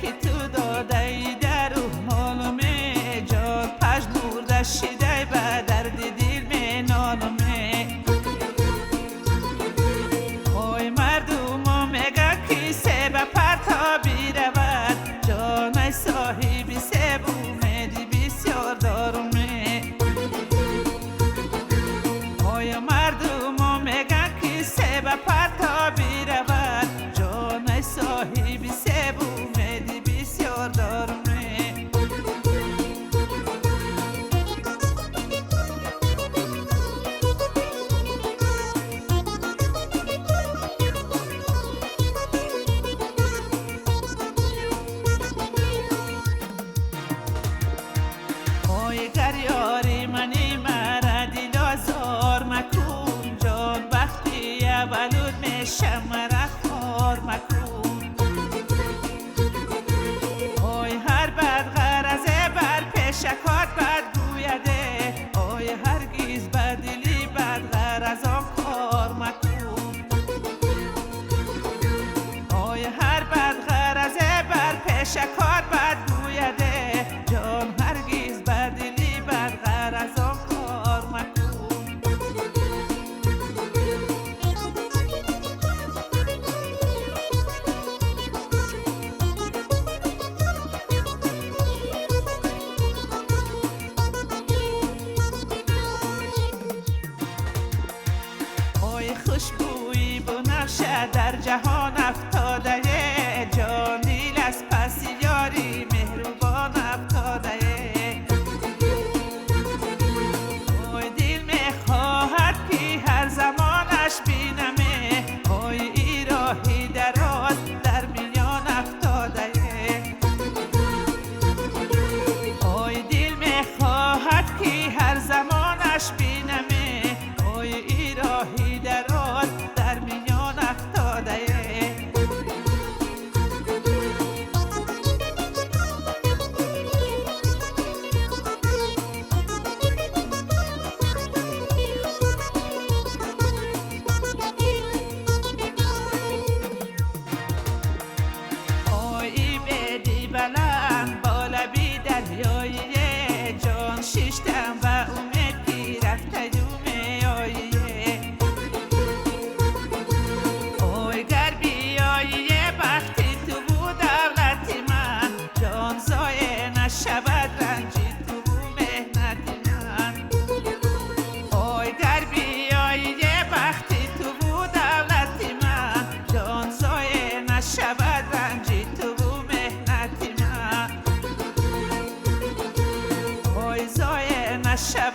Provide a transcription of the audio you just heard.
که تو داده ای در او معلومه، جان پژمرده شده به درد دل می نالمه. وای مردم میگه که سبب پرتابی رود، جان صاحب سب امید بسیار دارمه. وای مردم میگه که سبب پرتابی رود، جان صاحب سب امید بسیار دارمه. گر یاری منی مرا دل آزار مکن، جان وقتی اولود میشم مرا خوار مکن. آی هر بد غرضه بر پیش کار بد گویده، آی هرگز بدلی بد غرضان کار مکن. آی هر بد غرضه بر پیش کار بد گویده، جان هرگز بدلی بد غرضان کار مکن. آی خوشبویی بنفشه در جهان افتاده، جان دل از پس یاری مهربان افتاده. آی دل میخواهد که هر زمانش بینمه، آی ای راهی دراز در میان افتاده. آی دل میخواهد که هر زمانش بینمه، آی ای راهی دراز در میان افتاده. آی بدی بلند بالا بی دریایی، جان ششتم و امید که رفته دومی آیی. آی گر بیایی بختی تو بود دولت من، جان زایه نشود رنجی تو بو مهنت من. آی گر بیایی بختی تو بود دولت من، جان زایه نشود رنجی تو بو مهنت من. آی زایه نشود